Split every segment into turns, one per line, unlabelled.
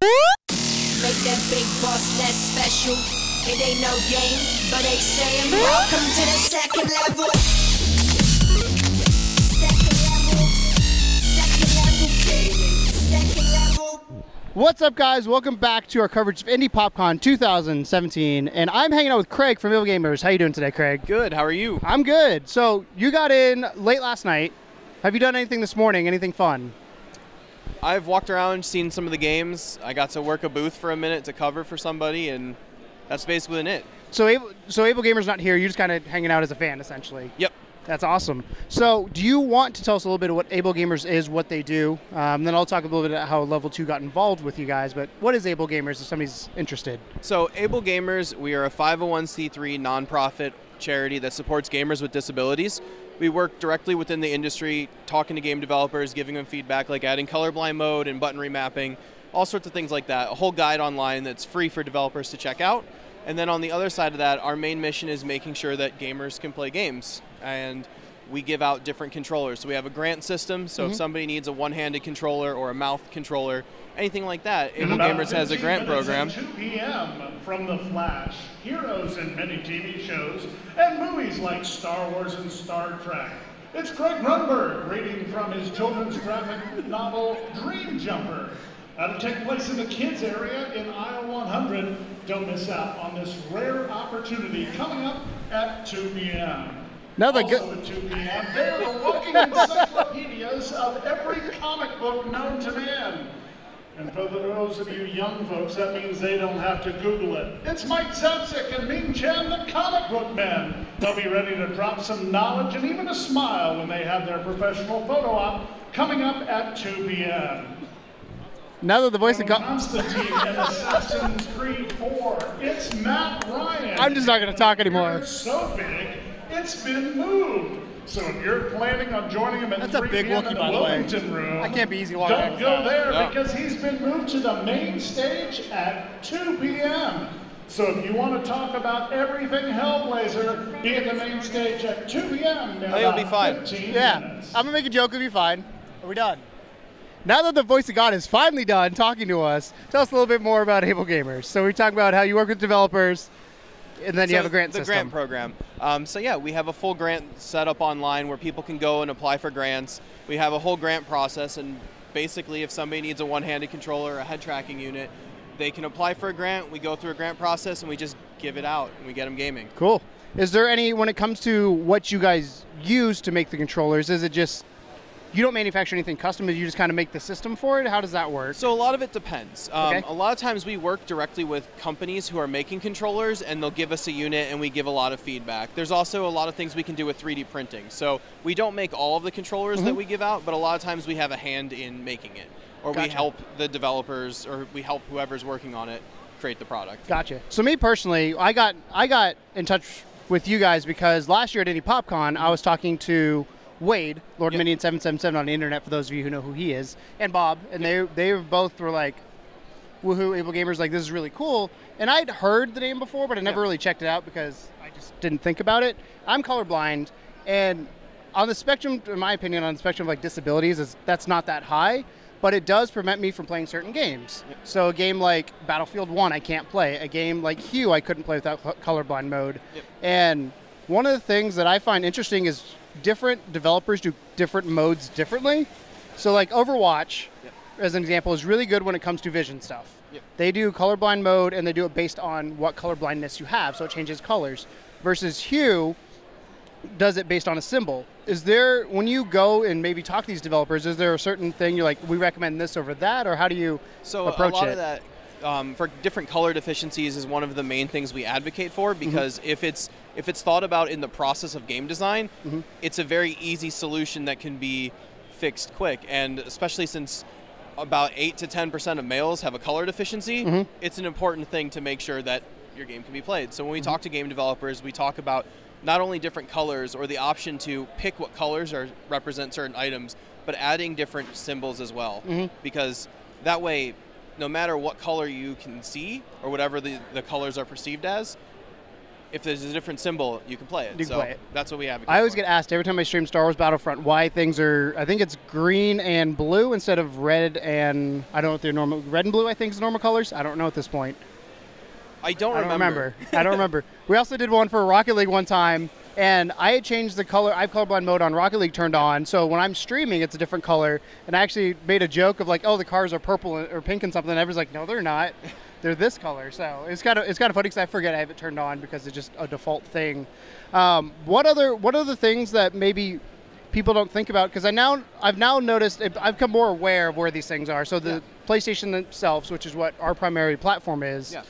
Make that big boss less special. It ain't no game, but they saying welcome to the second level. Second level. Second level gaming. Second level.
What's up, guys? Welcome back to our coverage of Indy PopCon 2017, and I'm hanging out with Craig from AbleGamers. How you doing today, Craig?
Good. How are you?
I'm good. So you got in late last night. Have you done anything this morning? Anything fun?
I've walked around, seen some of the games. I got to work a booth for a minute to cover for somebody, and that's basically it.
So AbleGamers not here. You're just kind of hanging out as a fan, essentially.
Yep.
That's awesome. So do you want to tell us a little bit of what AbleGamers is, what they do? Then I'll talk a little bit about how Level 2 got involved with you guys. But what is AbleGamers if somebody's interested?
So AbleGamers, we are a 501c3 nonprofit charity that supports gamers with disabilities. We work directly within the industry, talking to game developers, giving them feedback, like adding colorblind mode and button remapping, all sorts of things like that. A whole guide online that's free for developers to check out. And then on the other side of that, our main mission is making sure that gamers can play games. And we give out different controllers. So we have a grant system, so if somebody needs a one-handed controller or a mouth controller, anything like that, AbleGamers has a grant program.
At 2 p.m. from The Flash, heroes in many TV shows, and movies like Star Wars and Star Trek. It's Craig Grunberg reading from his children's graphic novel, Dream Jumper. That'll take place in the kids area in aisle 100. Don't miss out on this rare opportunity coming up at 2 p.m. Also at 2 p.m., they're the walking encyclopedias of every comic book known to man. And for those of you young folks, that means they don't have to Google it. It's Mike Zapsik and Ming Chen, the comic book men. They'll be ready to drop some knowledge and even a smile when they have their professional photo op coming up at 2 p.m.
Now that the voice of God,
Constantine and Assassin's Creed 4, it's Matt Ryan.
I'm just not going to talk anymore.
It's so big, it's been moved. So if you're planning on joining him at 3 p.m. in the Wilmington room,
I can't be easy walking.
Don't go there because he's been moved to the main stage at 2 p.m. So if you want to talk about everything Hellblazer, be at the main stage at 2 p.m.
I think it'll be fine.
Yeah, I'm going to make a joke. It'll be fine. Are we done? Now that the voice of God is finally done talking to us, tell us a little bit more about AbleGamers. So we talk about how you work with developers, and then you have a grant system.
The grant program. So yeah, we have a full grant set up online where people can go and apply for grants. We have a whole grant process, and basically if somebody needs a one-handed controller or a head tracking unit, they can apply for a grant. We go through a grant process, and we just give it out, and we get them gaming.
Cool. Is there any, when it comes to what you guys use to make the controllers, is it just you don't manufacture anything custom, you just kind of make the system for it? How does that work?
So a lot of it depends. A lot of times we work directly with companies who are making controllers, and they'll give us a unit and we give a lot of feedback. There's also a lot of things we can do with 3D printing. So we don't make all of the controllers that we give out, but a lot of times we have a hand in making it. Or we help the developers, or we help whoever's working on it create the product.
Gotcha. So me personally, I got in touch with you guys because last year at Indy PopCon, I was talking to Wade, Lord Minion 777 on the internet, for those of you who know who he is, and Bob, and they both were like, woohoo, AbleGamers, like, this is really cool. And I'd heard the name before, but I never really checked it out because I just didn't think about it. I'm colorblind, and on the spectrum, in my opinion, on the spectrum of like disabilities, that's not that high, but it does prevent me from playing certain games. So a game like Battlefield 1, I can't play. A game like Hue, I couldn't play without colorblind mode. And one of the things that I find interesting is different developers do different modes differently. So like Overwatch, as an example, is really good when it comes to vision stuff. They do colorblind mode, and they do it based on what colorblindness you have, so it changes colors. Versus Hue does it based on a symbol. Is there, when you go and maybe talk to these developers, is there a certain thing you're like, we recommend this over that, or how do you approach it?
So a lot of that, for different color deficiencies, is one of the main things we advocate for, because if it's thought about in the process of game design, it's a very easy solution that can be fixed quick. And especially since about 8 to 10% of males have a color deficiency, it's an important thing to make sure that your game can be played. So when we talk to game developers, we talk about not only different colors or the option to pick what colors represent certain items, but adding different symbols as well. Because that way, no matter what color you can see or whatever the colors are perceived as, if there's a different symbol, you can play it.
You can play it.
That's what we advocate
I always
for.
get asked every time I stream Star Wars Battlefront why things are, I think it's green and blue instead of red and, I don't know if they're normal, red and blue I think is normal colors. I don't know at this point.
I don't remember.
I don't remember. We also did one for Rocket League one time, and I had changed the color. I have colorblind mode on Rocket League turned on, so when I'm streaming, it's a different color. And I actually made a joke of like, oh, the cars are purple or pink and something. And everyone's like, no, they're not. They're this color. So it's kind of funny because I forget I have it turned on because it's just a default thing. What other things that maybe people don't think about? Because I've now noticed, I've become more aware of where these things are. So the PlayStation themselves, which is what our primary platform is.
Yeah.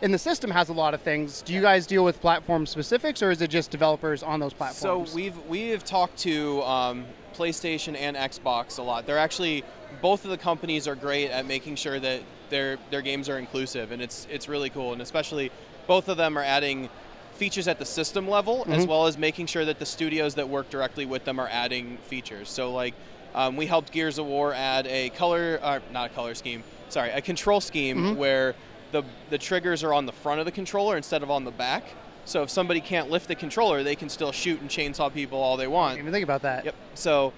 And the system has a lot of things. Do you guys deal with platform specifics, or is it just developers on those platforms?
So we have talked to PlayStation and Xbox a lot. They're actually, both of the companies are great at making sure that their games are inclusive, and it's really cool. And especially, both of them are adding features at the system level, as well as making sure that the studios that work directly with them are adding features. So like, we helped Gears of War add a control scheme where the triggers are on the front of the controller instead of on the back. So if somebody can't lift the controller, they can still shoot and chainsaw people all they want.
I didn't even think about that.
Yep. So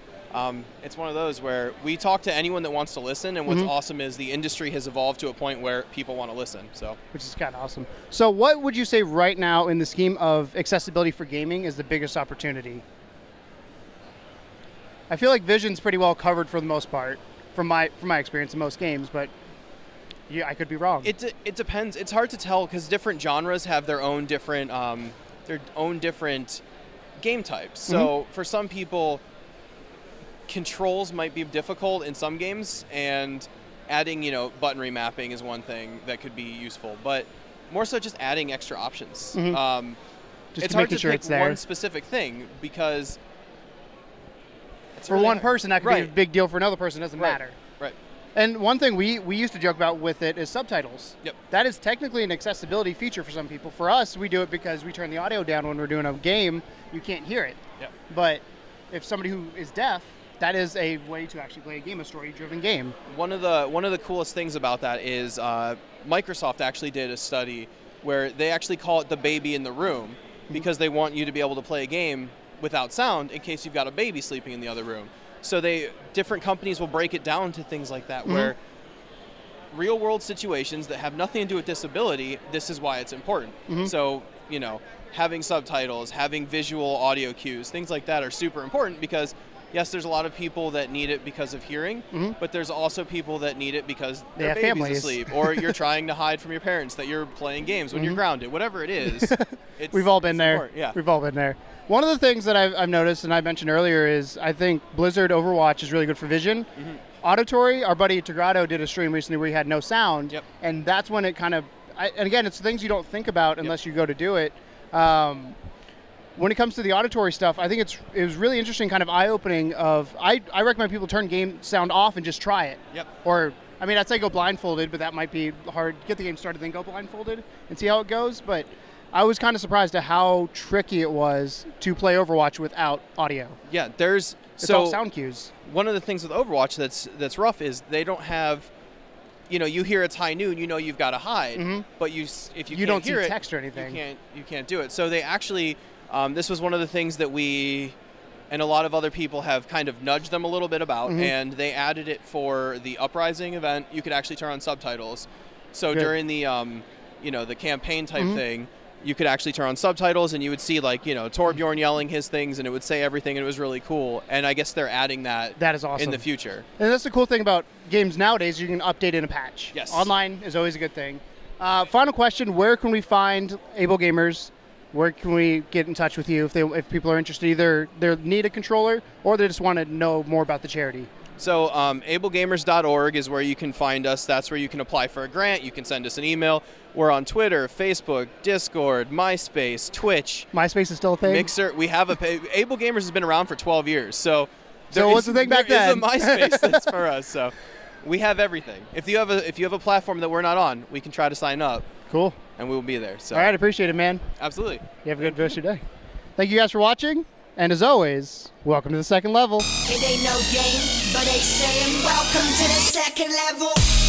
it's one of those where we talk to anyone that wants to listen, and what's awesome is the industry has evolved to a point where people want to listen. So,
which is kind of awesome. So what would you say right now in the scheme of accessibility for gaming is the biggest opportunity? I feel like vision's pretty well covered for the most part, from my experience in most games, but yeah, I could be wrong.
It depends. It's hard to tell because different genres have their own different game types. So for some people, controls might be difficult in some games, and adding button remapping is one thing that could be useful. But more so, just adding extra options. It's hard to pick one specific thing because
for one person that could be a big deal. For another person, it doesn't matter.
Right.
And one thing we used to joke about with it is subtitles.
Yep.
That is technically an accessibility feature for some people. For us, we do it because we turn the audio down when we're doing a game. You can't hear it.
Yep.
But if somebody who is deaf, that is a way to actually play a game, a story-driven game.
One of the coolest things about that is Microsoft actually did a study where they actually call it the baby in the room because they want you to be able to play a game without sound in case you've got a baby sleeping in the other room. So different companies will break it down to things like that, where real world situations that have nothing to do with disability, this is why it's important. So, having subtitles, having visual audio cues, things like that are super important because yes, there's a lot of people that need it because of hearing, but there's also people that need it because their baby's
families
asleep, or you're trying to hide from your parents that you're playing games when you're grounded. Whatever it is,
we've all been there.
Important. Yeah,
we've all been there. One of the things that I've noticed, and I mentioned earlier, is I think Blizzard Overwatch is really good for vision. Auditory, our buddy Tegrado did a stream recently where he had no sound, and that's when it kind of, and again, it's things you don't think about unless you go to do it. When it comes to the auditory stuff, I think it was really interesting, kind of eye-opening of, I recommend people turn game sound off and just try it. Or, I mean, I'd say go blindfolded, but that might be hard. Get the game started, then go blindfolded and see how it goes. But I was kind of surprised at how tricky it was to play Overwatch without audio.
Yeah,
it's all sound cues.
One of the things with Overwatch that's rough is they don't have, you hear it's high noon, you've got to hide, but if you
don't
can't hear
see
it,
text or anything,
you can't do it. So they actually, this was one of the things that we and a lot of other people have kind of nudged them a little bit about, and they added it for the Uprising event. You could actually turn on subtitles. So during the the campaign type thing, you could actually turn on subtitles, and you would see Torbjorn yelling his things, and it would say everything, and it was really cool. And I guess they're adding that.
That is awesome
in the future.
And that's the cool thing about games nowadays. You can update in a patch.
Yes.
Online is always a good thing. Final question: where can we find AbleGamers? Where can we get in touch with you if people are interested? Either they need a controller or they just want to know more about the charity.
So ablegamers.org is where you can find us. That's where you can apply for a grant. You can send us an email. We're on Twitter, Facebook, Discord, MySpace, Twitch.
MySpace is still a thing?
Mixer. We have AbleGamers has been around for 12 years. So
what's the thing back then?
There is a MySpace that's for us. So we have everything. If you have a platform that we're not on, we can try to sign up.
Cool.
And we will be there. So.
All right, appreciate it, man.
Absolutely.
You have a good rest of your day. Thank you guys for watching. And as always, welcome to the second level.
It ain't no game, but they saying welcome to the second level.